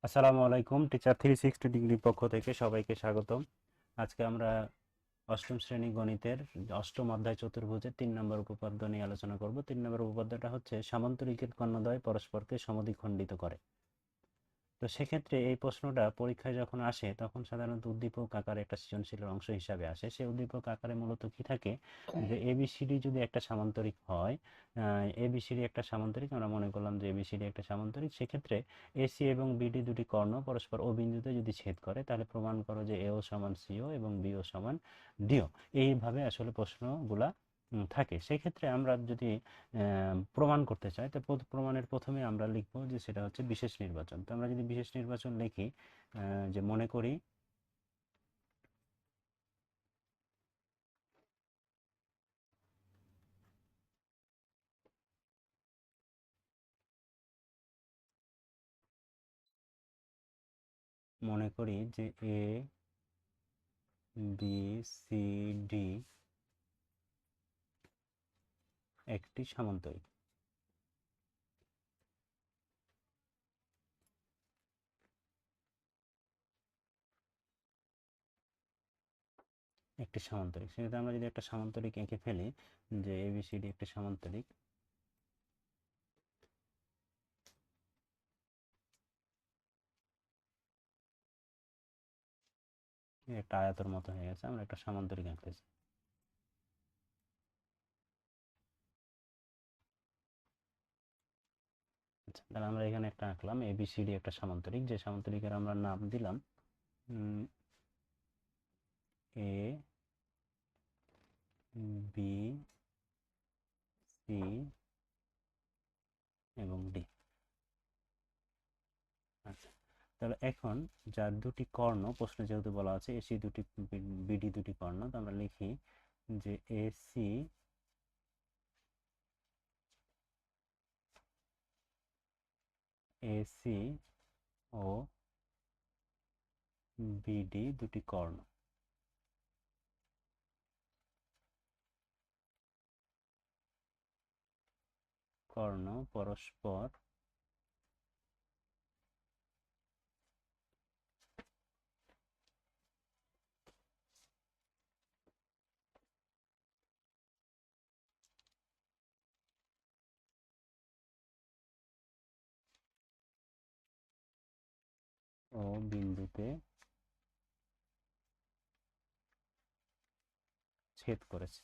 আসসালামু আলাইকুম। টিচার 360 ডিগ্রির পক্ষ থেকে সবাইকে স্বাগতম। আজকে আমরা অষ্টম শ্রেণী গণিতের অষ্টম অধ্যায় চতুর্ভুজের 3 নম্বর উপপাদ্য নিয়ে আলোচনা করব। 3 নম্বর উপপাদ্যটা হচ্ছে সামান্তরিকের কর্ণদ্বয় পরস্পরকে সমদ্বিখণ্ডিত করে। তো সেক্ষেত্রে এই প্রশ্নটা পরীক্ষায় যখন আসে তখন সাধারণত উদ্দীপক আকারে একটা সৃজনশীলের অংশ হিসাবে আসে। সেই উদ্দীপক আকারে মূলত কি থাকে, যে এবিসিডি যদি একটা সামান্তরিক হয়, এবিসিডি একটা সামান্তরিক, আমরা মনে করলাম যে এবিসিডি একটা সামান্তরিক, সেক্ষেত্রে এসি এবং বিডি দুটি কর্ণ পরস্পর ও বিন্দুতে যদি ছেদ করে তাহলে প্রমাণ করো যে এও সমান সিও এবং বিও সমান ডিও। এইভাবে আসলে প্রশ্নগুলা থাকে। সেক্ষেত্রে আমরা যদি প্রমাণ করতে চাই, তো প্রমাণের প্রথমে আমরা লিখবো যে সেটা হচ্ছে বিশেষ নির্বাচন। তো আমরা যদি বিশেষ নির্বাচন লিখি, যে মনে করি যে এ বি সি ডি একটি সামান্তরিক। সেক্ষেত্রে আমরা যদি একটা সামান্তরিক এঁকে ফেলি, যে এবিসিডি একটা সামান্তরিক, একটা আয়তর মতো হয়ে গেছে, আমরা একটা সামান্তরিক আঁকতেছি। আচ্ছা, তাহলে আমরা এখানে একটা আঁকলাম এবিসিডি একটা সামান্তরিক, যে সামান্তরিকের আমরা নাম দিলাম এ বি সি এবং ডি। আচ্ছা, তাহলে এখন যার দুটি কর্ণ, প্রশ্নে যেহেতু বলা আছে এসি দুটি বিডি দুটি কর্ণ, তো আমরা লিখি যে এসি এসি ও বিডি দুটি কর্ণ কর্ণ পরস্পর ও বিন্দুতে ছেদ করেছে।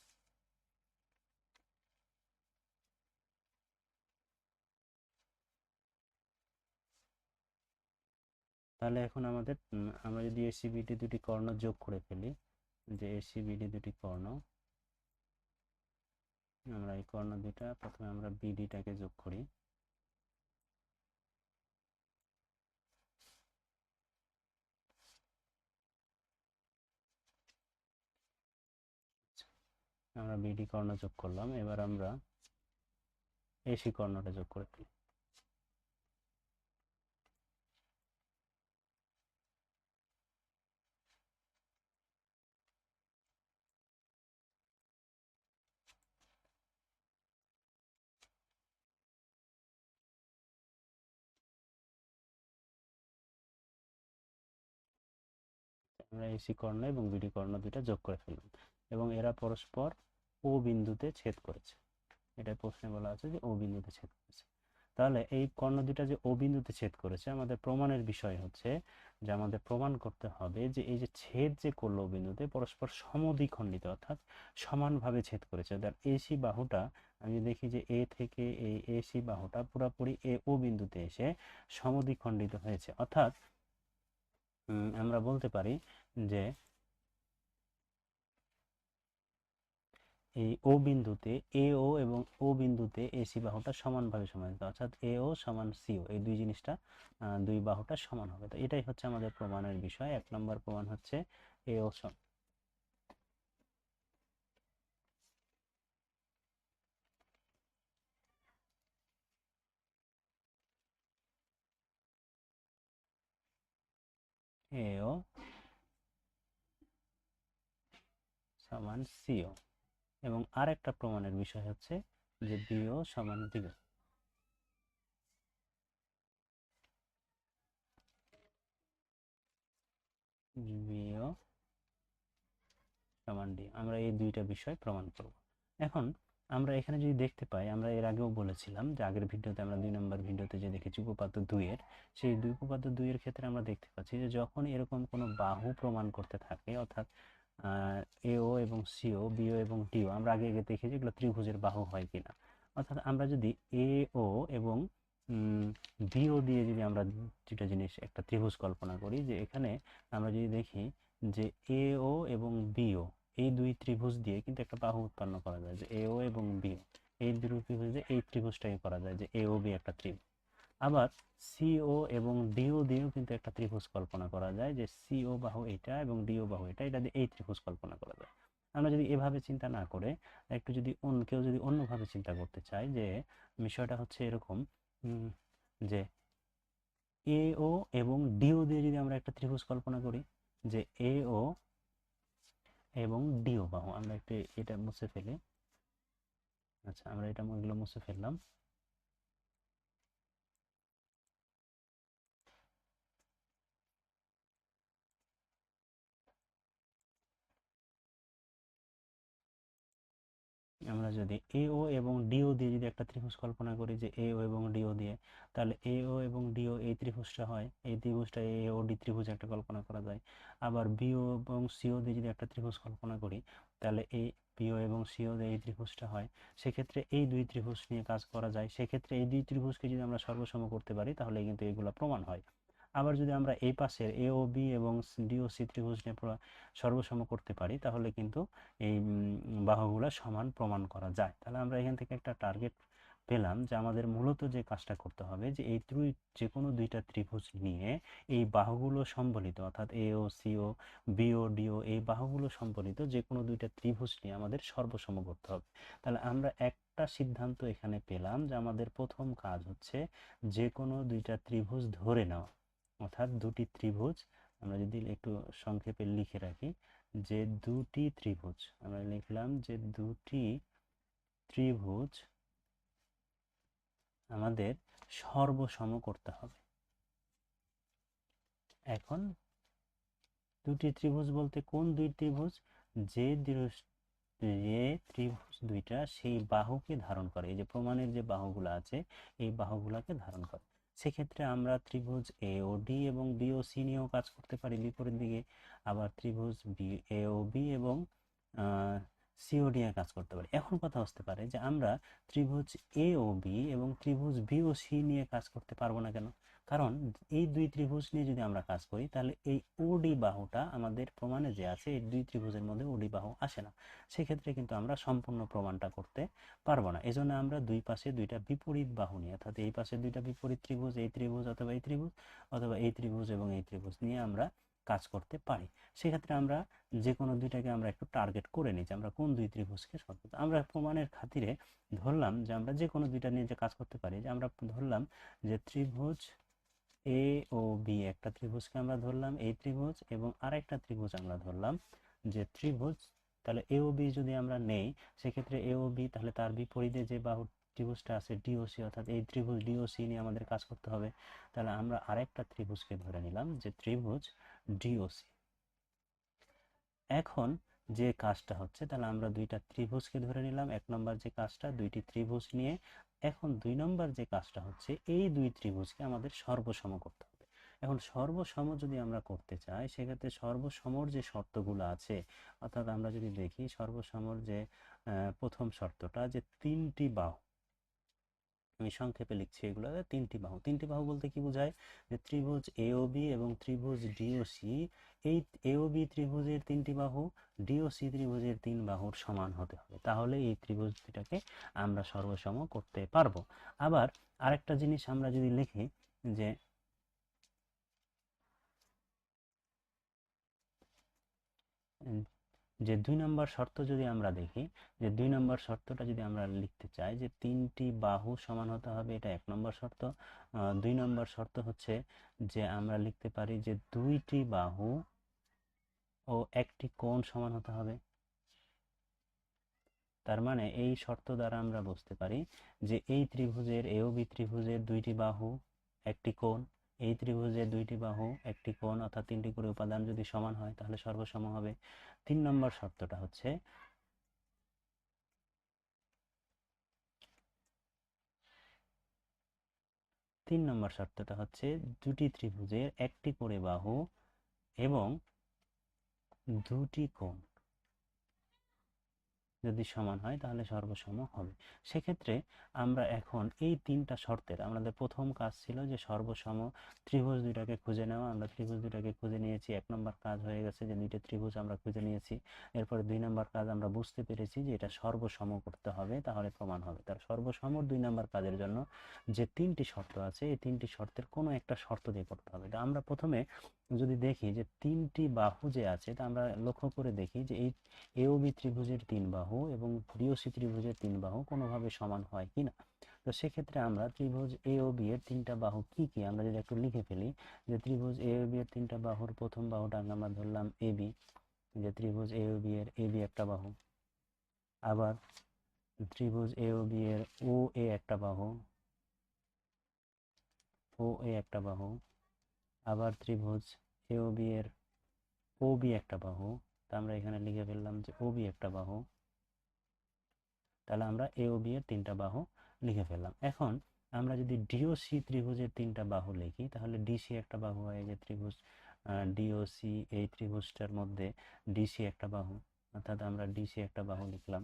তাহলে এখন আমাদের আমরা যদি এসি বিডি দুটি কর্ণ যোগ করে ফেলি, যে এসি বিডি দুটি কর্ণ, আমরা এই কর্ণ দুটা প্রথমে আমরা বিডিটাকে যোগ করি। আমরা বিডি কর্ণ যোগ করলাম, এবার আমরা এসি কর্ণটা যোগ করে ফেলি। আমরা এসি কর্ণ এবং বিডি কর্ণ দুইটা যোগ করে ফেললাম, এবং এরা পরস্পর ও বিন্দুতে ছেদ করেছে। এটা প্রশ্নে বলা আছে যে ও বিন্দুতে ছেদ করেছে। তাহলে এই কর্ণ দুটা যে ও বিন্দুতে ছেদ করেছে, আমাদের প্রমাণের বিষয় হচ্ছে যে আমাদের প্রমাণ করতে হবে যে এই যে ছেদ যে করলো ও বিন্দুতে পরস্পর সমদ্বিখণ্ডিত, অর্থাৎ সমানভাবে ছেদ করেছে। তার এসি বাহুটা আমি দেখি যে এ থেকে এই এসি বাহুটা পুরোপুরি এ ও বিন্দুতে এসে সমদ্বিখণ্ডিত হয়েছে। অর্থাৎ আমরা বলতে পারি যে এই ও বিন্দুতে এ ও এবং ও বিন্দুতে এসি বাহুটা সমানভাবে সমানিত, অর্থাৎ এ ও সমান সিও, এই দুই জিনিসটা দুই বাহুটা সমান হবে। তো এটাই হচ্ছে আমাদের প্রমাণের বিষয়। 1 নম্বর প্রমাণ হচ্ছে এ ও এ ও সমান সিও, এবং আরেকটা প্রমাণের বিষয় হচ্ছে যে বিও সমান ডিও। বিও সমান ডি, আমরা এই দুইটা বিষয় প্রমাণ করব। এখন আমরা এখানে যদি দেখতে পাই, আমরা এর আগেও বলেছিলাম যে আগের ভিডিওতে, আমরা 2 নম্বর ভিডিওতে যে দেখেছি উপপাদ্য 2-এর, সেই উপপাদ্য 2-এর ক্ষেত্রে আমরা দেখতে পাচ্ছি যে যখন এরকম কোনো বাহু প্রমাণ করতে থাকে, অর্থাৎ এও এবং সিও, বিও এবং ডিও, আমরা আগে আগে দেখেছি এগুলো ত্রিভুজের বাহু হয় কিনা। অর্থাৎ আমরা যদি এও এবং বিও দিয়ে যদি আমরা দুটা জিনিস একটা ত্রিভুজ কল্পনা করি, যে এখানে আমরা যদি দেখি যে এও এবং বিও, এই দুই ত্রিভুজ দিয়ে কিন্তু একটা বাহু উৎপন্ন করা যায়, যে এও এবং বিও, এই দুই ত্রিভুজ দিয়ে এই ত্রিভুজটাকে করা যায় যে এও বি একটা ত্রিভুজ। আবার সিও এবং ডিও দিয়েও কিন্তু একটা ত্রিভুজ কল্পনা করা যায়, যে সিও বাহু এটা এবং ডিও বাহু এটা, এটা দিয়ে এই ত্রিভুজ কল্পনা করা যায়। আমরা যদি এভাবে চিন্তা না করে একটু যদি কেউ যদি অন্যভাবে চিন্তা করতে চায়, যে বিষয়টা হচ্ছে এরকম, যে এও এবং ডিও দিয়ে যদি আমরা একটা ত্রিভুজ কল্পনা করি, যে এও এবং ডিও বাহু, আমরা একটু এটা মুছে ফেলি। আচ্ছা, আমরা এগুলো মুছে ফেললাম। আমরা যদি এও এবং ডিও দিয়ে যদি একটা ত্রিভুজ কল্পনা করি, যে এও এবং ডিও দিয়ে, তাহলে এও এবং ডিও এই ত্রিভুজটা হয়, এই ত্রিভুজটা এও ডি ত্রিভুজ একটা কল্পনা করা যায়। আবার বিও এবং সিও দিয়ে যদি একটা ত্রিভুজ কল্পনা করি, তাহলে এই বিও এবং সিও দিয়ে এই ত্রিভুজটা হয়। সেক্ষেত্রে এই দুই ত্রিভুজ নিয়ে কাজ করা যায়। সেক্ষেত্রে এই দুই ত্রিভুজকে যদি আমরা সর্বসম করতে পারি, তাহলে কিন্তু এগুলো প্রমাণ হয়। আবার যদি আমরা এই পাশের এ ও বি এবং ডি ও সি ত্রিভুজ নিয়ে সর্বসম করতে পারি, তাহলে কিন্তু এই বাহুগুলো সমান প্রমাণ করা যায়। তাহলে আমরা এখান থেকে একটা টার্গেট পেলাম, যে আমাদের মূলত যে কাজটা করতে হবে, যে এই যে কোনো দুইটা ত্রিভুজ নিয়ে এই বাহুগুলো সম্বলিত, অর্থাৎ এ ও সি ও, বি ও ডি ও, এই বাহুগুলো সম্বলিত যে কোনো দুইটা ত্রিভুজ নিয়ে আমাদের সর্বসম করতে হবে। তাহলে আমরা একটা সিদ্ধান্ত এখানে পেলাম, যে আমাদের প্রথম কাজ হচ্ছে যে কোনো দুইটা ত্রিভুজ ধরে নেওয়া। অর্থাৎ দুটি ত্রিভুজ, আমরা যদি একটু সংক্ষেপে লিখে রাখি, যে দুটি ত্রিভুজ, আমরা লিখলাম যে দুটি ত্রিভুজ আমাদের সর্বসম করতে হবে। এখন দুটি ত্রিভুজ বলতে কোন দুই ত্রিভুজ? যে ত্রিভুজ দুইটা সেই বাহুকে ধারণ করে, এই যে প্রমাণের যে বাহুগুলো আছে এই বাহুগুলোকে ধারণ করে। সেক্ষেত্রে আমরা ত্রিভুজ এ ও ডি এবং বি ও সি নিয়েও কাজ করতে পারি বিপরীত দিকে। আবার ত্রিভুজ এ ও বি এবং সিওডি নিয়ে কাজ করতে পারি। এখন কথা আসতে পারে যে আমরা ত্রিভুজ এ ও বি এবং ত্রিভুজ বি ও সি নিয়ে কাজ করতে পারবো না কেন? কারণ এই দুই ত্রিভুজ নিয়ে যদি আমরা কাজ করি, তাহলে এই ওডি বাহুটা আমাদের প্রমাণে যে আছে, এই দুই ত্রিভুজের মধ্যে ওডি বাহু আসে না। সেক্ষেত্রে কিন্তু আমরা সম্পূর্ণ প্রমাণটা করতে পারবো না। এজন্য আমরা দুই পাশে দুইটা বিপরীত বাহু নিয়ে, অর্থাৎ এই পাশে দুইটা বিপরীত ত্রিভুজ, এই ত্রিভুজ অথবা এই ত্রিভুজ, অথবা এই ত্রিভুজ এবং এই ত্রিভুজ নিয়ে আমরা কাজ করতে পারি। সেক্ষেত্রে আমরা যে কোনো দুইটাকে আমরা একটু টার্গেট করে নিই, যে আমরা কোন দুই ত্রিভুজকে সর্বোচ্চ, আমরা প্রমাণের খাতিরে ধরলাম যে আমরা যে কোনো দুইটা নিয়ে যে কাজ করতে পারি, যে আমরা ধরলাম যে ত্রিভুজ এ ও বি, একটা ত্রিভুজকে আমরা ধরলাম এই ত্রিভুজ, এবং আরেকটা ত্রিভুজ আমরা ধরলাম যে ত্রিভুজ, তাহলে এ ও বি যদি আমরা নেই, সেক্ষেত্রে এ ও বি, তাহলে তার বিপরীতে যে বাহু ত্রিভুজটা আছে ডিওসি, অর্থাৎ এই ত্রিভুজ ডিওসি নিয়ে আমাদের কাজ করতে হবে। তাহলে আমরা আরেকটা ত্রিভুজকে ধরে নিলাম, যে ত্রিভুজ ডিওসি। এখন যে কাজটা হচ্ছে, তাহলে আমরা দুইটা ত্রিভুজকে ধরে নিলাম, এক নম্বর যে কাজটা দুইটি ত্রিভুজ নিয়ে। এখন দুই নম্বর যে কাজটা হচ্ছে এই দুই ত্রিভুজকে আমাদের সর্বসম করতে হবে। এখন সর্বসম যদি আমরা করতে চাই, সেক্ষেত্রে সর্বসমর যে শর্তগুলো আছে, অর্থাৎ আমরা যদি দেখি সর্বসমর যে প্রথম শর্তটা, যে তিনটি বাহু, আমি সংক্ষেপে লিখছি এগুলো, তিনটি বাহু। তিনটি বাহু বলতে কি বোঝায়? যে ত্রিভুজ এওবি এবং ত্রিভুজ ডিওসি, এই এওবি ত্রিভুজের তিনটি বাহু ডিওসি ত্রিভুজের তিন বাহুর সমান হতে হবে, তাহলে এই ত্রিভুজ দুটাকে আমরা সর্বসম করতে পারবো। আবার আরেকটা জিনিস আমরা যদি লিখি, যে যে 2 নম্বর শর্ত যদি আমরা দেখি, যে 2 নম্বর শর্তটা যদি আমরা লিখতে চাই, যে তিনটি বাহু সমান হতে হবে, এটা 1 নম্বর শর্ত। 2 নম্বর শর্ত হচ্ছে যে আমরা লিখতে পারি যে দুইটি বাহু ও একটি কোণ সমান হতে হবে। তার মানে এই শর্ত দ্বারা আমরা বুঝতে পারি যে এই ত্রিভুজের এওবি ত্রিভুজের দুইটি বাহু, একটি কোণ, এই ত্রিভুজের দুইটি বাহু একটি কোণ অর্থাৎ তিনটি করে উপাদান যদি সমান হয় তাহলে সর্বসম হবে। 3 নম্বর শর্তটা হচ্ছে দুটি ত্রিভুজের একটি করে বাহু এবং দুটি কোণ যদি সমান হয় তাহলে সর্বসম হবে। সেক্ষেত্রে আমরা এখন এই তিনটা শর্তের আমাদের প্রথম কাজ ছিল যে সর্বসম ত্রিভুজ দুইটাকে খুঁজে নেওয়া। আমরা ত্রিভুজ দুইটাকে খুঁজে নিয়েছি, 1 নম্বর কাজ হয়ে গেছে যে দুইটা ত্রিভুজ আমরা খুঁজে নিয়েছি। এরপরে 2 নম্বর কাজ আমরা বুঝতে পেরেছি যে এটা সর্বসম করতে হবে, তাহলে প্রমাণ হবে। তার সর্বসম 2 নম্বর কাজের জন্য যে তিনটি শর্ত আছে এই তিনটি শর্তের কোনো একটা শর্ত দিয়ে করতে হবে। আমরা প্রথমে যদি দেখি যে তিনটি বাহু যে আছে তা আমরা লক্ষ্য করে দেখি যে এই এওবি ত্রিভুজের 3 বাহু এবং ডিওসি ত্রিভুজের 3 বাহু কোনোভাবে সমান হয় কিনা। তো সেক্ষেত্রে আমরা ত্রিভুজ এওবি এর 3টা বাহু কি কি আমরা যদি একটু লিখে ফেলি, যে ত্রিভুজ এওবি এর 3টা বাহুর প্রথম বাহুটাকে আমরা ধরলাম এবি, যে ত্রিভুজ এওবি এর এবি একটা বাহু। আবার ত্রিভুজ এওবি এর ও এ একটা বাহু, ও এ একটা বাহু। আবার ত্রিভুজ এওবি এর ওবি একটা বাহু, তা আমরা এখানে লিখে ফেললাম যে ওবি একটা বাহু। তাহলে আমরা এ ও বি এর 3টা বাহু লিখে ফেললাম। এখন আমরা যদি ডিওসি ত্রিভুজের 3টা বাহু লিখি তাহলে ডিসি একটা বাহু হয়, যে ত্রিভুজ ডিওসি, এই ত্রিভুজটার মধ্যে ডিসি একটা বাহু, অর্থাৎ আমরা ডিসি একটা বাহু লিখলাম।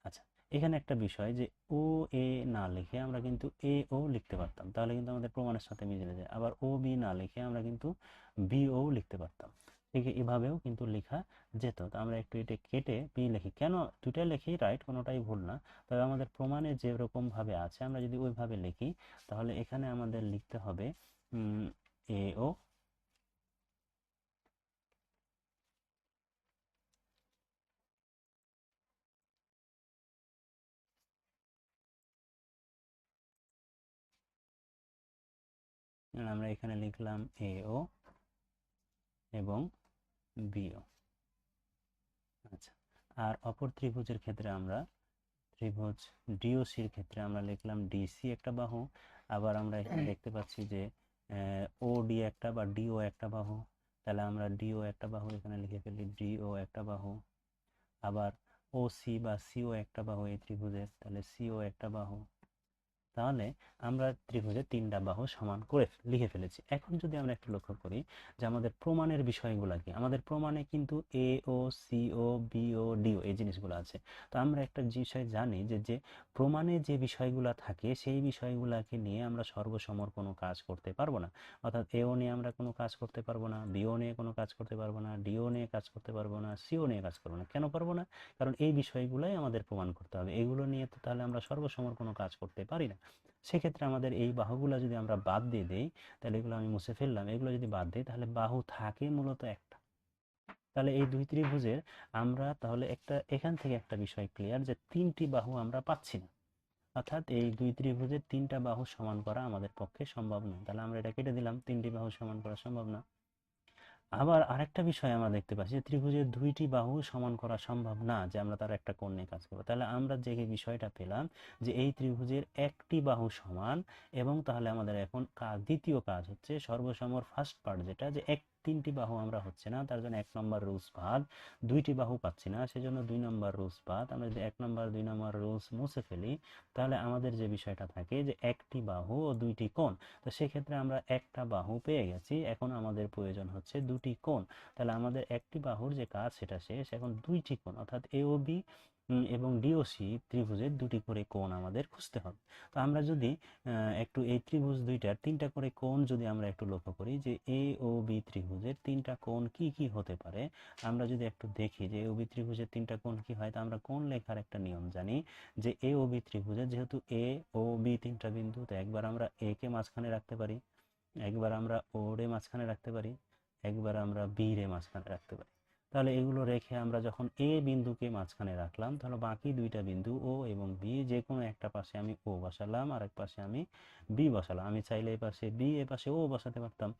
আচ্ছা, এখানে একটা বিষয় যে ও এ না লিখে আমরা কিন্তু এ ও লিখতে পারতাম, তাহলে কিন্তু আমাদের প্রমাণের সাথে মিলে যায়। আবার ও বি না লিখে আমরা কিন্তু বি ও লিখতে পারতাম। ঠিক এভাবেও কিন্তু লেখা যেত। তো আমরা একটু এটা কেটে বি লিখি, কেন দুটাই লিখি রাইট, কোনোটাই ভুল না। তবে আমাদের প্রমাণে যেরকম ভাবে আছে আমরা যদি ওইভাবে লিখি তাহলে এখানে আমাদের লিখতে হবে এ ও, আমরা এখানে লিখলাম এ ও এবং বি ও। আচ্ছা, আর অপর ত্রিভুজের ক্ষেত্রে আমরা ত্রিভুজ ডিওসির ক্ষেত্রে আমরা লিখলাম ডিসি একটা বাহু। আবার আমরা এখানে দেখতে পাচ্ছি যে ও ডি একটা বা ডিও একটা বাহু, তাহলে আমরা ডিও একটা বাহু এখানে লিখে ফেলি, ডিও একটা বাহু। আবার ও সি বা সিও একটা বাহু এই ত্রিভুজের, তাহলে সিও একটা বাহু। তাহলে আমরা ত্রিভুজের 3টা বাহু সমান করে লিখে ফেলেছি। এখন যদি আমরা একটু লক্ষ্য করি যে আমাদের প্রমাণের বিষয়গুলো কি, আমাদের প্রমাণে কিন্তু এ ও সি ও বি ও ডি ও এই জিনিসগুলো আছে। তো আমরা একটা বিষয় জানি যে যে প্রমাণে যে বিষয়গুলো থাকে সেই বিষয়গুলোকে নিয়ে আমরা সর্বসমর কোনো কাজ করতে পারবো না। অর্থাৎ এ ও নিয়ে আমরা কোনো কাজ করতে পারবো না, বি ও নিয়ে কোনো কাজ করতে পারবো না, ডি ও নিয়ে কাজ করতে পারবো না, সি ও নিয়ে কাজ করবো না। কেন পারবো না? কারণ এই বিষয়গুলোই আমাদের প্রমাণ করতে হবে, এগুলো নিয়ে তো তাহলে আমরা সর্বসমর কোনো কাজ করতে পারি না। সেক্ষেত্রে আমাদের এই বাহুগুলো যদি আমরা বাদ দিয়ে দেই, তাহলে এগুলো আমি মুছে ফেললাম, এগুলো যদি বাদ দিই তাহলে বাহু থাকে মূলত একটা। তাহলে এই দুই ত্রিভুজের আমরা তাহলে একটা এখান থেকে একটা বিষয় ক্লিয়ার যে 3টি বাহু আমরা পাচ্ছি না, অর্থাৎ এই দুই ত্রিভুজের 3টা বাহু সমান করা আমাদের পক্ষে সম্ভব নয়। তাহলে আমরা এটা কেটে দিলাম, 3টি বাহু সমান করা সম্ভব না। আবার আরেকটা বিষয় আমরা দেখতে পাচ্ছি যে ত্রিভুজের 2টি বাহু সমান করা সম্ভব না, যে আমরা তার একটা কোণ নিয়ে কাজ করবো। তাহলে আমরা যে বিষয়টা পেলাম যে এই ত্রিভুজের একটি বাহু সমান, এবং তাহলে আমাদের এখন দ্বিতীয় কাজ হচ্ছে সর্বসমর ফার্স্ট পার্ট, যেটা যে 3টি বাহু আমরা হচ্ছে না, তার জন্য 1 নম্বর রুলস বাদ। 2টি বাহু পাচ্ছি না, সেজন্য 2 নম্বর রুলস বাদ। আমরা যদি 1 নম্বর 2 নম্বর রুলস মুছে ফেলি তাহলে আমাদের যে বিষয়টা থাকে যে একটি বাহু ও 2টি কোণ। তো সেক্ষেত্রে আমরা একটা বাহু পেয়ে গেছি, এখন আমাদের প্রয়োজন হচ্ছে 2টি কোণ। তাহলে আমাদের একটি বাহুর যে কাজ সেটা শেষ, এখন 2টি কোণ অর্থাৎ এ ও বি এবং ডিওসি ত্রিভুজের 2টি করে কোণ আমাদের খুঁজতে হবে। তো আমরা যদি একটু এই ত্রিভুজ দুইটার 3টা করে কোণ যদি আমরা একটু লক্ষ্য করি যে এ ও বি ত্রিভুজের 3টা কোণ কি কি হতে পারে, আমরা যদি একটু দেখি যে এ ও বি ত্রিভুজের 3টা কোণ কি হয়, তা আমরা কোণ লেখার একটা নিয়ম জানি যে এ ও বি ত্রিভুজের যেহেতু এ ও বি 3টা বিন্দু, তো একবার আমরা এ কে মাঝখানে রাখতে পারি, একবার আমরা ও রে মাঝখানে রাখতে পারি, একবার আমরা বি রে মাঝখানে রাখতে পারি। তাহলে এগুলো রেখে আমরা যখন এ বিন্দুকে মাঝখানে রাখলাম, তাহলে বাকি দুইটা বিন্দু ও এবং বি, যে কোনো একটা পাশে আমি ও বসালাম আর এক পাশে আমি বি বসালাম। আমি চাইলে এই পাশে বি, এ পাশে ও বসাতে পারতাম।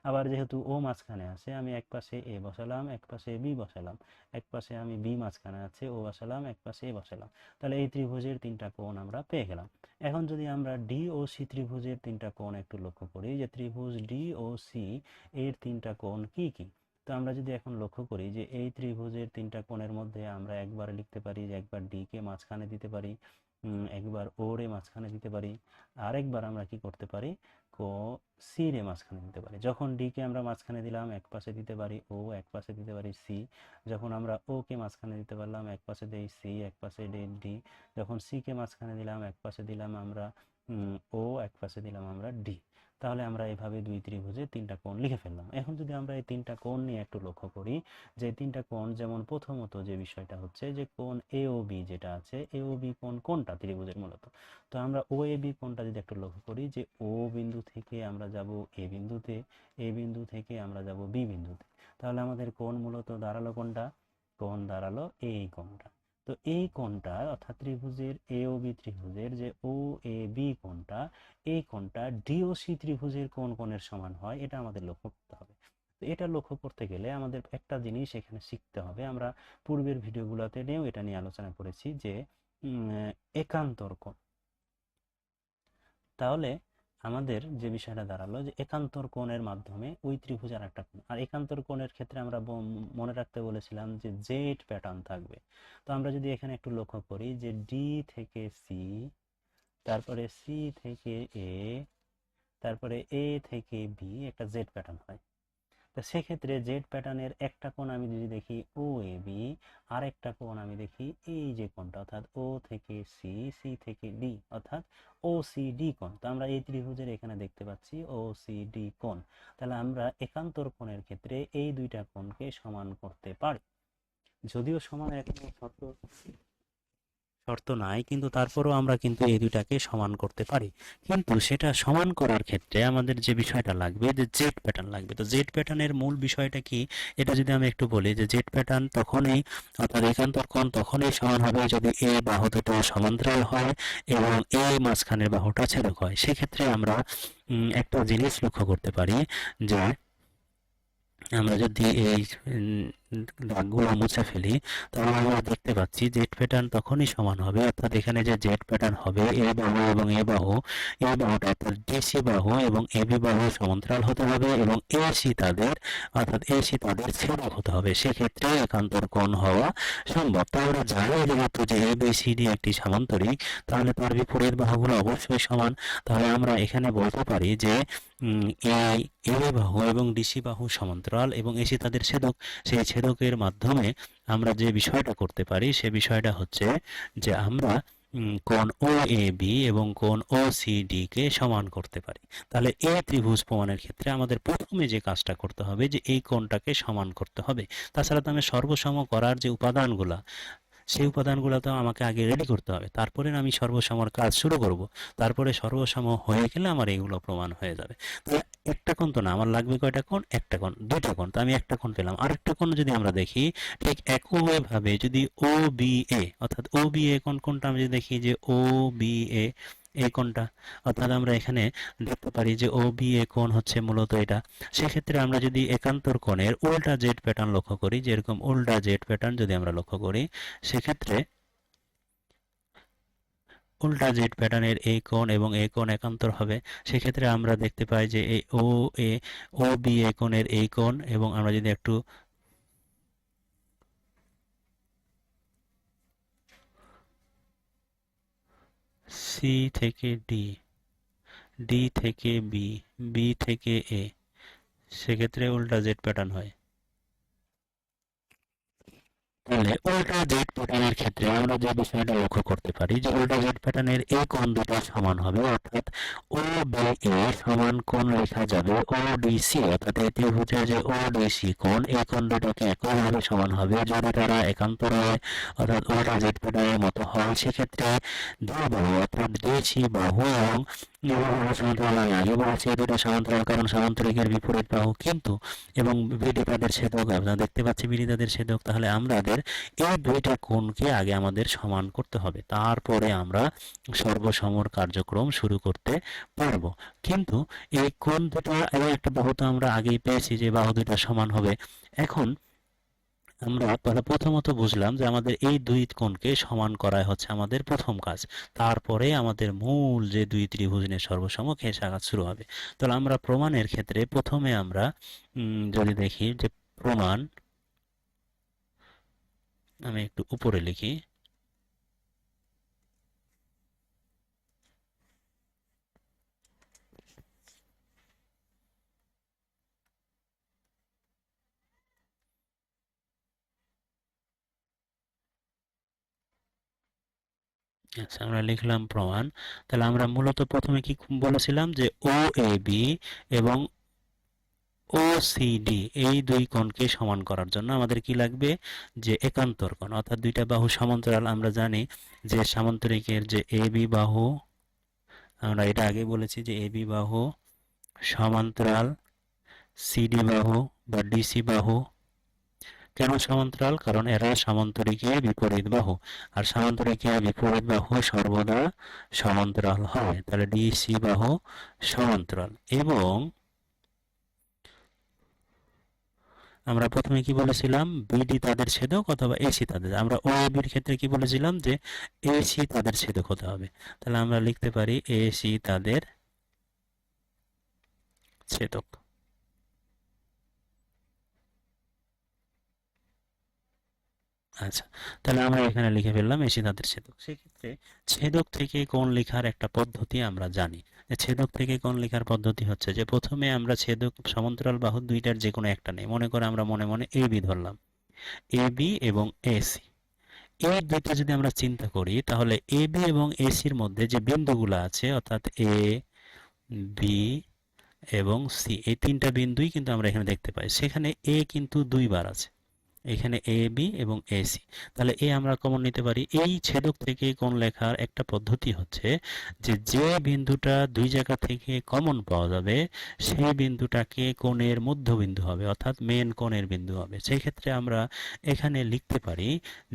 আবার যেহেতু ও মাঝখানে আছে, আমি এক পাশে এ বসালাম, এক পাশে বি বসালাম, এক পাশে আমি বি মাঝখানে আছে ও বসালাম, এক পাশে এ বসালাম। তাহলে এই ত্রিভুজের তিনটা কোণ আমরা পেয়ে গেলাম। এখন যদি আমরা ডি ও সি ত্রিভুজের তিনটা কোণ একটু লক্ষ্য করি, যে ত্রিভুজ ডি ও সি এর তিনটা কোণ কি কি, তো আমরা যদি এখন লক্ষ্য করি যে এই ত্রিভুজের তিনটা কোণের মধ্যে আমরা একবার লিখতে পারি যে একবার ডি কে মাঝখানে দিতে পারি, একবার ও রে মাঝখানে দিতে পারি, আরেকবার আমরা কি করতে পারি, সি রে মাঝখানে দিতে পারি। যখন ডি কে আমরা মাঝখানে দিলাম এক পাশে দিতে পারি ও, এক পাশে দিতে পারি সি। যখন আমরা ও কে মাঝখানে দিতে পারলাম এক পাশে দেই সি, এক পাশে দেই ডি। যখন সি কে মাঝখানে দিলাম এক পাশে দিলাম আমরা ও, এক পাশে দিলাম আমরা ডি। তাহলে আমরা এভাবে দুই ত্রিভুজে তিনটা কোণ লিখে ফেললাম। এখন যদি আমরা এই তিনটা কোণ নিয়ে একটু লক্ষ্য করি, যে তিনটা কোণ, যেমন প্রথমত যে বিষয়টা হচ্ছে যে কোণ এ ও বি যেটা আছে, এ ও বি কোণ কোনটা ত্রিভুজের মূলত, তো আমরা ও এ বি কোণটা যদি একটু লক্ষ্য করি, যে ও বিন্দু থেকে আমরা যাব এ বিন্দুতে, এ বিন্দু থেকে আমরা যাব বি বিন্দুতে, তাহলে আমাদের কোণ মূলত দাঁড়ালো কোনটা, কোণ দাঁড়ালো এই কোণটা। তো এই কোণটা অর্থাৎ ত্রিভুজের এ ও বি ত্রিভুজের যে ও এ বি কোণটা, এই কোণটা ডি ও সি ত্রিভুজের কোন কোণের সমান হয়, এটা আমাদের লক্ষ্য করতে হবে। তো এটা লক্ষ্য করতে গেলে আমাদের একটা জিনিস এখানে শিখতে হবে। আমরা পূর্বের ভিডিওগুলোতে নিয়েও এটা নিয়ে আলোচনা করেছি যে একান্তর কোণ। তাহলে আমাদের যে বিষয়টা দাঁড়ালো যে একান্তর কোণের মাধ্যমে ওই ত্রিভুজের একটা কোণ, আর একান্তর কোণের ক্ষেত্রে আমরা মনে রাখতে বলেছিলাম যে জেড প্যাটার্ন থাকবে। তো আমরা যদি এখানে একটু লক্ষ্য করি যে ডি থেকে সি, তারপরে সি থেকে এ, তারপরে এ থেকে বি একটা জেড প্যাটার্ন হয়। তো সেক্ষেত্রে জেড প্যাটার্নের একটা কোণ আমি যদি দেখি ও এ বি, আর একটা কোণ আমি দেখি এই যে কোণটা অর্থাৎ ও থেকে সি, সি থেকে ডি অর্থাৎ ও সি ডি কোণ। তো আমরা এই ত্রিভুজের এখানে দেখতে পাচ্ছি ও সি ডি কোণ। তাহলে আমরা একান্তর কোণের ক্ষেত্রে এই দুইটা কোণকে সমান করতে পারি। যদিও সমানের কোনো শর্ত নাই, কিন্তু তারপরেও আমরা কিন্তু এই দুইটাকে সমান করতে পারি। কিন্তু সেটা সমান করার ক্ষেত্রে আমাদের যে বিষয়টা লাগবে যে জেড প্যাটার্ন লাগবে। তো জেড প্যাটার্নের মূল বিষয়টা কি, এটা যদি আমি একটু বলি যে জেড প্যাটার্ন তখনই অর্থাৎ একান্তর কোণ তখনই সমান হবে যদি এ বাহু দুটো সমান্তরাল হয় এবং এ মাঝখানের বাহুটা ছেদক হয়। সেক্ষেত্রে আমরা একটা জিনিস লক্ষ্য করতে পারি যে আমরা যদি এই দাগগুলো মুছে ফেলি, তাহলে আমরা দেখতে পাচ্ছি জেড প্যাটার্ন তখনই সমান হবে, অর্থাৎ এখানে যে জেড প্যাটার্ন হবে এ বাহু এবং এ বাহুটা অর্থাৎ ডিসি বাহু এবং এবি বাহু সমান্তরাল হতে হবে এবং এসি তাদের অর্থাৎ এসি তাদের ছেদক হতে হবে। সেক্ষেত্রে একান্তর কোণ হওয়া সম্ভব। তো আমরা জানি যেহেতু যে এবিসিডি একটি সামান্তরিক, তাহলে তার বিপরীত বাহুগুলো অবশ্যই সমান। তাহলে আমরা এখানে বলতে পারি যে এবি বাহু এবং ডিসি বাহু সমান্তরাল এবং এসি তাদের ছেদক। সেই ছেদকের মাধ্যমে আমরা যে বিষয়টা করতে পারি সে বিষয়টা হচ্ছে যে আমরা কোণ ও এ বি এবং কোণ ও সি ডি কে সমান করতে পারি। তাহলে এই ত্রিভুজ প্রমাণের ক্ষেত্রে আমাদের প্রথমে যে কাজটা করতে হবে যে এই কোণটাকে সমান করতে হবে। তাছাড়া তো আমি সর্বসম করার যে উপাদানগুলা, সেই উপাদানগুলো তো আমাকে আগে রেডি করতে হবে, তারপরে আমি সর্বসমর কাজ শুরু করব। তারপরে সর্বসম হয়ে গেলে আমার এগুলো প্রমাণ হয়ে যাবে। তো একটা কোণ তো না, আমার লাগবে কয়টা কোণ, একটা কোণ, দুটো কোণ। তো আমি একটা কোণ পেলাম। আরেকটা কোণ যদি আমরা দেখি ঠিক একইভাবে যদি ও বি এ অর্থাৎ ও বি এ কোণ কোনটা আমি যদি দেখি যে ও বি এ এই কোণটা, অর্থাৎ আমরা এখানে দেখতে পারি যে ও বি এ কোণ হচ্ছে মূলত এটা। সেক্ষেত্রে আমরা যদি একান্তর কোণের উল্টা জেড প্যাটার্ন লক্ষ্য করি, যেরকম উল্টা জেড প্যাটার্ন যদি আমরা লক্ষ্য করি, সেক্ষেত্রে উল্টা জেড প্যাটার্নের এই কোণ এবং এই কোণ একান্তর হবে। সেক্ষেত্রে আমরা দেখতে পাই যে এই ও বি এ কোণের এই কোণ, এবং আমরা যদি একটু সি থেকে ডি, ডি থেকে বি, বি থেকে এ, সেক্ষেত্রে উল্টা জেড প্যাটার্ন হয়। তাহলে উল্টা জেড প্যাটার্নের ক্ষেত্রে আমরা যে বিষয়টা লক্ষ্য করতে পারি যে উল্টা জেড প্যাটার্নের এই কোণ দুটো সমান হবে, অর্থাৎ ও বি এ সমান কোণ লেখা যাবে ও ডিসি, অর্থাৎ এই ত্রিভুজের যে ও ডিসি কোণ এই কোণ দুটোকে একইভাবে সমান হবে যদি তারা একান্তর হয় অর্থাৎ উল্টা জেড প্যাটার্নের মতো হয়। সেক্ষেত্রে দুই বাহু অর্থাৎ ডিসি বাহু এবং সমান্তরাল আমি আগে বলেছি এই দুটো সমান্তরাল কারণ সমান্তরিকের বিপরীত বাহু কিন্তু এবং বিডি তাদের ছেদক আমরা দেখতে পাচ্ছি বিডি তাদের ছেদক তাহলে আমাদের এই দুইটা কোণকে আগে আমাদের সমান করতে হবে তারপরে আমরা সর্বসমর কার্যক্রম শুরু করতে পারবো কিন্তু এই কোণ দুটো এবং একটা বাহু তো আমরা আগেই পেয়েছি যে বাহু দুটো সমান হবে এখন আমরা প্রথমত বুঝলাম যে আমাদের এই দুই কোণকে সমান করাই হচ্ছে আমাদের প্রথম কাজ তারপরে আমাদের মূল যে দুই ত্রিভুজের সর্বসম ঘেঁষাঘাত শুরু হবে তাহলে আমরা প্রমাণের ক্ষেত্রে প্রথমে আমরা যদি দেখি যে প্রমাণ আমি একটু উপরে লিখি আচ্ছা আমরা লিখলাম প্রমাণ তাহলে আমরা মূলত প্রথমে কি বলেছিলাম যে ও এ বি এবং ও সি ডি এই দুই কোণকে সমান করার জন্য আমাদের কি লাগবে যে একান্তর কোণ অর্থাৎ দুইটা বাহু সমান্তরাল আমরা জানি যে সামান্তরিকের যে এ বি বাহু আমরা এটা আগে বলেছি যে এ বি বাহু সমান্তরাল সিডি বাহু বা ডিসি বাহু কেন সমান্তরাল কারণ এরা সামান্তরিকের বিপরীত বাহু আর সামান্তরিকের বিপরীত বাহু সর্বদা সমান্তরাল হয় তাহলে ডিসি বাহু সমান্তরাল এবং আমরা প্রথমে কি বলেছিলাম বিডি তাদের ছেদক অথবা এসি তাদের আমরা ও বির ক্ষেত্রে কি বলেছিলাম যে এসি তাদের ছেদক হতে হবে তাহলে আমরা লিখতে পারি এসি তাদের ছেদক আচ্ছা তাহলে আমরা এখানে লিখে ফেললাম এসি তাদের ছেদক সেক্ষেত্রে ছেদক থেকে কোণ লেখার একটা পদ্ধতি আমরা জানি ছেদক থেকে কোণ লেখার পদ্ধতি হচ্ছে যে প্রথমে আমরা ছেদক সমান্তরাল বাহু দুইটার যে কোনো একটা নেই মনে করে আমরা মনে মনে এ বি ধরলাম এ বি এবং এসি এই দুইটা যদি আমরা চিন্তা করি তাহলে এ বি এবং এসির মধ্যে যে বিন্দুগুলো আছে অর্থাৎ এ বি এবং সি এই তিনটা বিন্দুই কিন্তু আমরা এখানে দেখতে পাই সেখানে এ কিন্তু দুইবার আছে এখানে এ বি এবং এসি তাহলে এ আমরা কমন নিতে পারি এই ছেদক থেকে কোণ লেখার একটা পদ্ধতি হচ্ছে যে যে বিন্দুটা দুই জায়গা থেকে কমন পাওয়া যাবে সেই বিন্দুটাকে কোণের মধ্যবিন্দু হবে অর্থাৎ মেন কোণের বিন্দু হবে সেই ক্ষেত্রে আমরা এখানে লিখতে পারি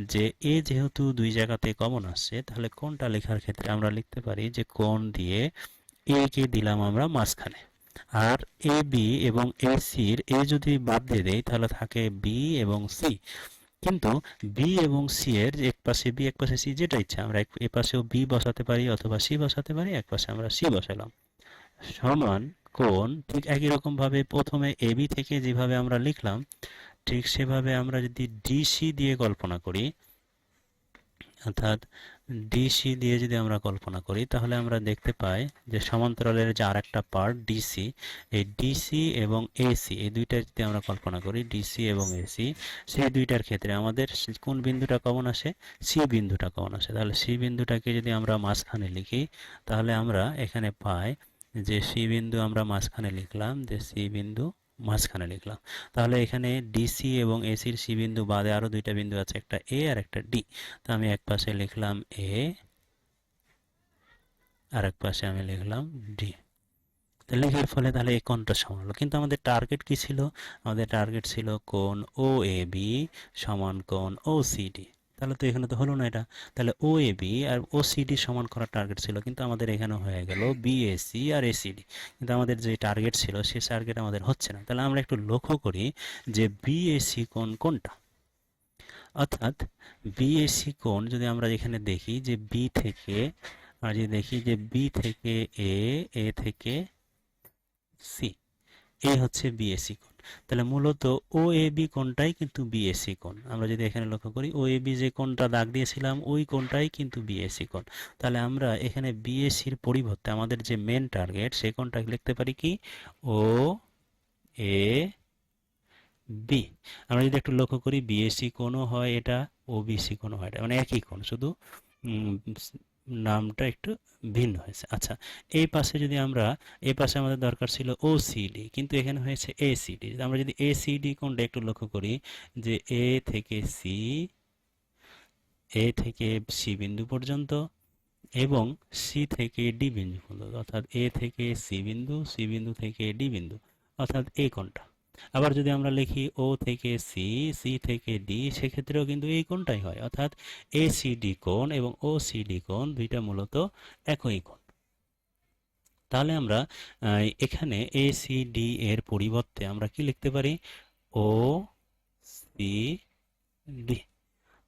যে এ যেহেতু দুই জায়গাতে কমন আসছে তাহলে কোণটা লেখার ক্ষেত্রে আমরা লিখতে পারি যে কোণ দিয়ে এ কে দিলাম আমরা মাঝখানে আর এ বি এবং এ সির এ যদি বাদ দিয়ে দেই তাহলে থাকে বি এবং সি কিন্তু বি এবং সি এর এক পাশে বি এক পাশে সি যেটা ইচ্ছা আমরা এ পাশেও বি বসাতে পারি অথবা সি বসাতে পারি এক পাশে আমরা সি বসালাম সমান কোণ ঠিক একই রকম ভাবে প্রথমে এ বি থেকে যেভাবে আমরা লিখলাম ঠিক সেভাবে আমরা যদি ডিসি দিয়ে কল্পনা করি অর্থাৎ ডিসি দিয়ে যদি আমরা কল্পনা করি তাহলে আমরা দেখতে পাই যে সমান্তরালের যে আর একটা পার্ট ডিসি এই ডিসি এবং এসি এই দুইটা যদি আমরা কল্পনা করি ডিসি এবং এসি সেই দুইটার ক্ষেত্রে আমাদের কোন বিন্দুটা কমন আসে সি বিন্দুটা কমন আসে তাহলে সি বিন্দুটাকে যদি আমরা মাঝখানে লিখি তাহলে আমরা এখানে পাই যে সি বিন্দু আমরা মাঝখানে লিখলাম যে সি বিন্দু মাঝখানে লিখলাম তাহলে এখানে ডিসি এবং এসির সি বিন্দু বাদে আরো দুইটা বিন্দু আছে একটা এ আর একটা ডি তো আমি এক পাশে লিখলাম এ আর এক পাশে আমি লিখলাম ডি তো লেখার ফলে তাহলে এই কোণটা সমান হলো কিন্তু আমাদের টার্গেট কি ছিল আমাদের টার্গেট ছিল কোণ ও এ বি সমান কোণ ও সি ডি তাহলে তো এখানে তো হলো না এটা তাহলে ও এ বি আর ও সি ডি সমান করার টার্গেট ছিল কিন্তু আমাদের এখানে হয়ে গেল বি এ সি আর এ সি ডি কিন্তু আমাদের যে টার্গেট ছিল সেই টার্গেট আমাদের হচ্ছে না তাহলে আমরা একটু লক্ষ্য করি যে বি এ সি কোণ কোনটা অর্থাৎ বি এ সি কোণ যদি আমরা এখানে দেখি যে বি থেকে আমরা যদি দেখি যে বি থেকে এ এ থেকে সি এই হচ্ছে বিএসি কোণ তাহলে মূলত ও এ বি কোণটাই কিন্তু বিএসি কোণ আমরা যদি এখানে লক্ষ্য করি ও এ বি যে কোণটা দাগ দিয়েছিলাম ওই কোণটাই কিন্তু বিএসি কোণ তাহলে আমরা এখানে বিএসির পরিবর্তে আমাদের যে মেন টার্গেট সেই কোণটাকে লিখতে পারি কি ও এ বি আমরা যদি একটু লক্ষ্য করি বিএসি কোণও হয় এটা ও বিসি কোণও হয় এটা মানে একই কোণ শুধু নামটা একটু ভিন্ন হয়েছে আচ্ছা এই পাশে যদি আমরা এই পাশে আমাদের দরকার ছিল ওসিডি কিন্তু এখানে হয়েছে এসিডি আমরা যদি এসিডি কোণটা একটু লক্ষ্য করি যে এ থেকে সি বিন্দু পর্যন্ত এবং সি থেকে ডি বিন্দু পর্যন্ত, অর্থাৎ এ থেকে সি বিন্দু, সি বিন্দু থেকে ডি বিন্দু, অর্থাৎ এই কোণটা। আবার যদি আমরা লিখি ও থেকে সি, সি থেকে ডি, সেক্ষেত্রেও কিন্তু এই কোণটাই হয়, অর্থাৎ এ সি ডি কোণ এবং ও সি ডি কোণ দুইটা মূলত একই কোণ। তাহলে আমরা এখানে এ সি ডি এর পরিবর্তে আমরা কি লিখতে পারি, ও সি ডি।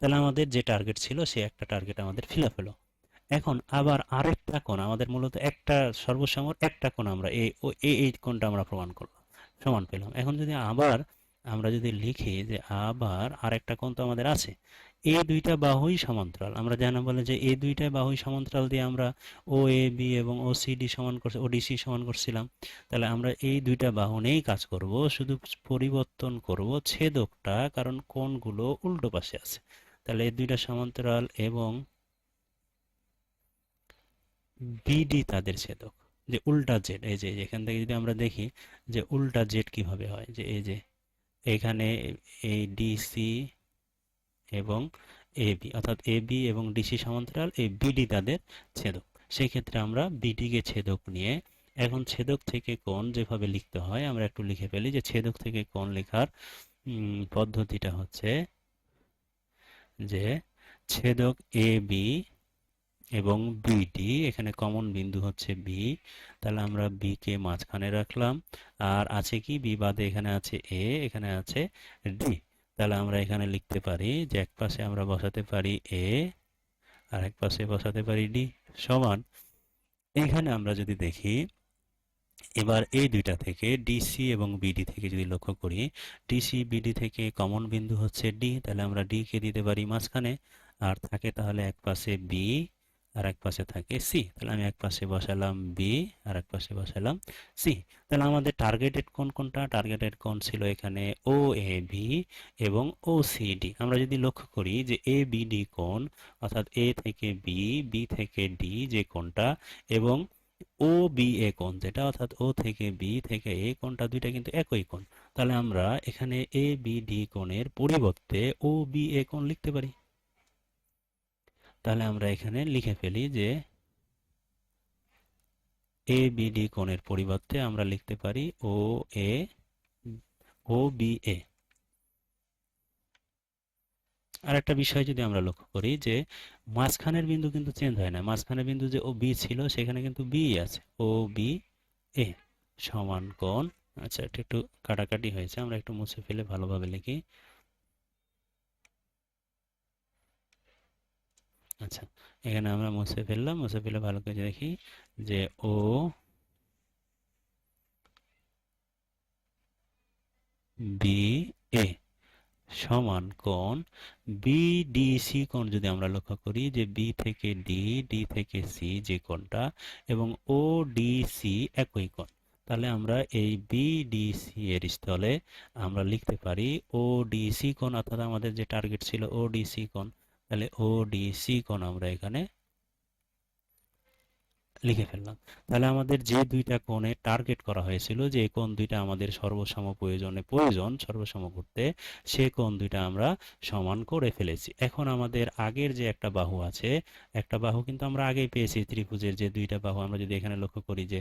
তাহলে আমাদের যে টার্গেট ছিল সে একটা টার্গেট আমাদের ফিল আপ হলো। এখন আবার আরেকটা কোণ, আমাদের মূলত একটা সর্বসমর একটা কোণ, আমরা এই কোণটা আমরা প্রমাণ করলাম, সমান পেলাম। এখন যদি আবার আমরা যদি লিখি যে আবার আরেকটা কোণ তো আমাদের আছে, এই দুইটা বাহুই সমান্তরাল, আমরা জানা বলে যে এই দুইটা বাহুই সমান্তরাল দিয়ে আমরা ও এ বি এবং ও সি ডি সমান করছি, ও ডিসি সমান করছিলাম। তাহলে আমরা এই দুইটা বাহু নিয়েই কাজ করব, শুধু পরিবর্তন করব ছেদকটা, কারণ কোণগুলো উল্টো পাশে আছে। তাহলে এই দুইটা সমান্তরাল এবং বিডি তাদের ছেদক, যে উল্টা জেড, এই যে এখান থেকে যদি আমরা দেখি যে উল্টা জেড কিভাবে হয়, যে এই যে এখানে এই ডিসি এবং এবি, অর্থাৎ এবি এবং ডিসি সমান্তরাল, এই বিডি তাদের ছেদক। সেই ক্ষেত্রে আমরা বিডিকে ছেদক নিয়ে, এখন ছেদক থেকে কোণ যেভাবে লিখতে হয় আমরা একটু লিখে ফেলি, যে ছেদক থেকে কোণ লেখার পদ্ধতিটা হচ্ছে যে ছেদক এ বি এবং বিডি, এখানে কমন বিন্দু হচ্ছে বি, তাহলে আমরা বি কে মাঝখানে রাখলাম, আর আছে কি, বি বাদে এখানে আছে এ, এখানে আছে ডি। তাহলে আমরা এখানে লিখতে পারি যে এক পাশে আমরা বসাতে পারি এ, আর এক পাশে বসাতে পারি ডি, সমান। এখানে আমরা যদি দেখি এবার এই দুইটা থেকে ডিসি এবং বিডি থেকে যদি লক্ষ্য করি, ডিসি বিডি থেকে কমন বিন্দু হচ্ছে ডি, তাহলে আমরা ডি কে দিতে পারি মাঝখানে, আর থাকে তাহলে এক পাশে বি আর এক পাশে থাকে সি। তাহলে আমি এক পাশে বসালাম বি আর এক পাশে বসালাম সি। তাহলে আমাদের টার্গেটেড কোণ কোনটা, টার্গেটেড কোণ ছিল এখানে ও এ বি এবং ও সি ডি। আমরা যদি লক্ষ্য করি যে এ বি ডি কোণ, অর্থাৎ এ থেকে বি, বি থেকে ডি যে কোণটা, এবং ও বি এ কোণ যেটা, অর্থাৎ ও থেকে বি থেকে এ কোণটা, দুইটা কিন্তু একই কোণ। তাহলে আমরা এখানে এ বি ডি কোণের পরিবর্তে ও বি এ কোণ লিখতে পারি। তাহলে আমরা এখানে লিখে ফেলি যে এ বি ডি কোণের পরিবর্তে আমরা লিখতে পারি ও এ, ও বি এ। আর একটা বিষয় যদি আমরা লক্ষ্য করি যে মাঝখানের বিন্দু কিন্তু চেঞ্জ হয় না, মাঝখানের বিন্দু যে ও বি ছিল সেখানে কিন্তু বি আছে, ও বি এ সমান কোণ। আচ্ছা, এটা একটু কাটাকাটি হয়েছে, আমরা একটু মুছে ফেলে ভালোভাবে লিখি। আচ্ছা, এখানে আমরা মুছে ফেললাম, মুছে ফেলে ভালো করে দেখি যে ও বি এ সমান কোণ বিডিসি কোণ। যদি আমরা লক্ষ্য করি যে বি থেকে ডি, ডি থেকে সি যে কোণটা, এবং ও ডিসি একই কোণ, তাহলে আমরা এই বিডিসি এর স্থলে আমরা লিখতে পারি ও ডিসি কোণ, অর্থাৎ আমাদের যে টার্গেট ছিল ও ডিসি কোণ। তাহলে ও ডিসি কোণ আমরা এখানে লিখে ফেললাম। তাহলে আমাদের যে দুইটা কোণে টার্গেট করা হয়েছিল, যে কোণ দুইটা আমাদের সর্বসম প্রয়োজন সর্বসম করতে, সে কোণ দুইটা আমরা সমান করে ফেলেছি। এখন আমাদের আগের যে একটা বাহু আছে, একটা বাহু কিন্তু আমরা আগেই পেয়েছি, ত্রিভুজের যে দুইটা বাহু, আমরা যদি এখানে লক্ষ্য করি যে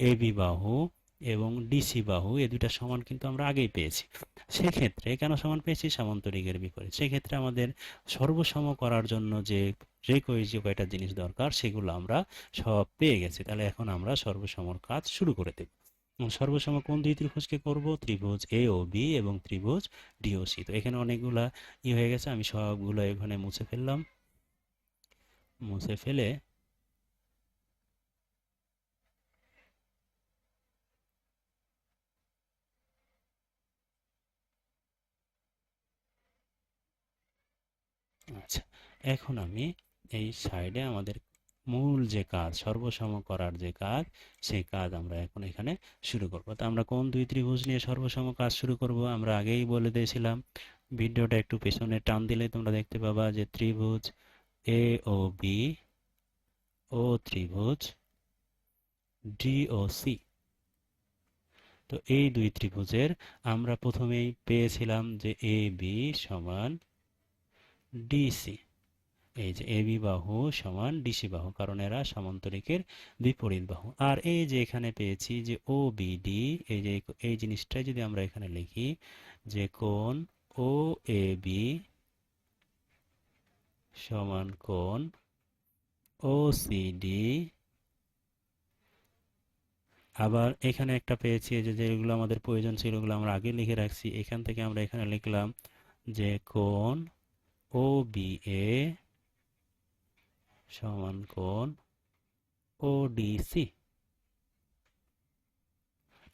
এবি বাহু এবং ডিসি বাহু, এই দুইটা সমান কিন্তু আমরা আগেই পেয়েছি। সেক্ষেত্রে কেন সমান পেয়েছি, সামান্তরিকের বিপরীত। সেক্ষেত্রে আমাদের সর্বসম করার জন্য যে কয়টা জিনিস দরকার সেগুলো আমরা সব পেয়ে গেছি। তাহলে এখন আমরা সর্বসমর কাজ শুরু করে দেব। সর্বসম কোন দুই ত্রিভুজকে করব, ত্রিভুজ এ ও বি এবং ত্রিভুজ ডি ও সি। তো এখানে অনেকগুলা হয়ে গেছে, আমি সবগুলো এখানে মুছে ফেললাম। মুছে ফেলে আচ্ছা, এখন আমি এই সাইডে আমাদের মূল যে কাজ, সর্বসম করার যে কাজ, সেই কাজ আমরা এখন এখানে শুরু করব। তো আমরা কোন দুই ত্রিভুজ নিয়ে সর্বসম কাজ শুরু করব, আমরা আগেই বলে দিয়েছিলাম। ভিডিওটা একটু পেছনে টান দিলে তোমরা দেখতে পাবা যে ত্রিভুজ এ ও বি ও ত্রিভুজ ডি ও সি। তো এই দুই ত্রিভুজের আমরা প্রথমেই পেয়েছিলাম যে এ বি সমান ডিসি, এই যে এবি বাহু সমান ডিসি বাহু, কারণ এরা সমান্তরিকের বিপরীত বাহু। আর এই যে এখানে পেয়েছি যে ও বিডি, এই যে এই জিনিসটাই যদি আমরা এখানে লিখি যে কোণ ও এ বি সমান কোণ ও সি ডি। আবার এখানে একটা পেয়েছি যে যেগুলো আমাদের প্রয়োজন ছিল ওগুলো আমরা আগে লিখে রাখছি, এখান থেকে আমরা এখানে লিখলাম যে কোণ ও বি এ সমান কোণ ও ডিসি।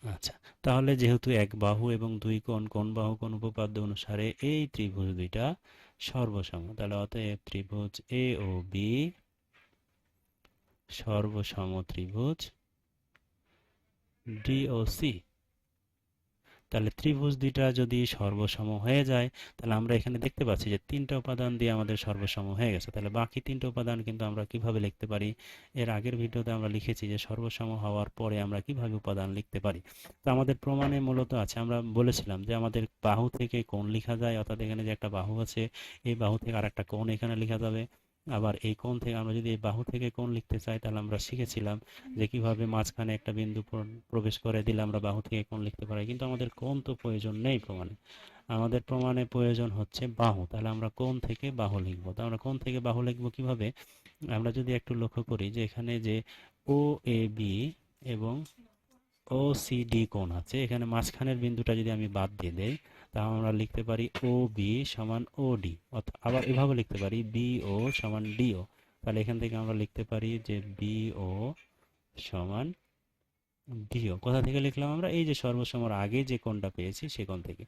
আচ্ছা, তাহলে যেহেতু এক বাহু এবং দুই কোণ, কোণ বাহু কোণ উপপাদ্য অনুসারে এই ত্রিভুজ দুইটা সর্বসম, তাহলে অতএব ত্রিভুজ এ ও বি সর্বসম ত্রিভুজ ডি ও সি। তাহলে ত্রিভুজ দুইটা যদি সর্বসম হয়ে যায়, তাহলে আমরা এখানে দেখতে পাচ্ছি যে তিনটা উপাদান দিয়ে আমাদের সর্বসম হয়ে গেছে। তাহলে বাকি তিনটা উপাদান কিন্তু আমরা কিভাবে লিখতে পারি, এর আগের ভিডিওতে আমরা লিখেছি যে সর্বসম হওয়ার পরে আমরা কিভাবে উপাদান লিখতে পারি। তো আমাদের প্রমাণে মূলত আছে, আমরা বলেছিলাম যে আমাদের বাহু থেকে কোণ লেখা যায়, অর্থাৎ এখানে যে একটা বাহু আছে এই বাহু থেকে আর একটা কোণ এখানে লেখা যাবে। আবার এই কোণ থেকে আমরা যদি এই বাহু থেকে কোণ লিখতে চাই, তাহলে আমরা শিখেছিলাম যে কিভাবে মাঝখানে একটা বিন্দু প্রবেশ করে দিলে আমরা বাহু থেকে কোণ লিখতে পারি। কিন্তু আমাদের কোণ তো প্রয়োজন নেই প্রমাণে, আমাদের প্রমাণে প্রয়োজন হচ্ছে বাহু। তাহলে আমরা কোণ থেকে বাহু লিখবো। তো আমরা কোণ থেকে বাহু লিখবো কিভাবে, আমরা যদি একটু লক্ষ্য করি যে এখানে যে ও এ বি এবং ও সি ডি কোণ আছে, এখানে মাঝখানের বিন্দুটা যদি আমি বাদ দিয়ে দেই, তাহলে আমরা লিখতে পারি ও বি সমান ও ডি, অর্থাৎ আবার এভাবে লিখতে পারি বি ও সমান ডিও। তাহলে এখান থেকে আমরা লিখতে পারি যে বি ও সমান ডিও। কোথা থেকে লিখলাম আমরা, এই যে সর্বসমর আগে যে কোণটা পেয়েছি সে কোণ থেকে।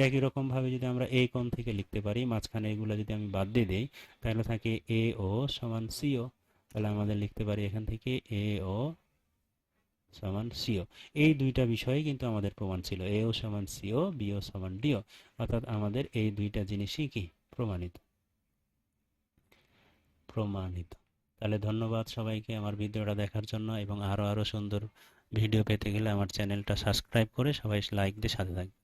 একই রকম ভাবে যদি আমরা এই কোণ থেকে লিখতে পারি, মাঝখানে এগুলো যদি আমি বাদ দিয়ে দেই, তাহলে থাকে এ ও সমান সিও। তাহলে আমাদের লিখতে পারি এখান থেকে এ ও সমান সিও। এই দুইটা বিষয়ে কিন্তু আমাদের প্রমাণ ছিল, এ ও সমান সিও, বি ও সমান ডিও, অর্থাৎ আমাদের এই দুইটা জিনিসই কি প্রমাণিত। প্রমাণিত। তাহলে ধন্যবাদ সবাইকে আমার ভিডিওটা দেখার জন্য, এবং আরো সুন্দর ভিডিও পেতে গেলে আমার চ্যানেলটা সাবস্ক্রাইব করে সবাই লাইক দিয়ে সাথে থাকবে।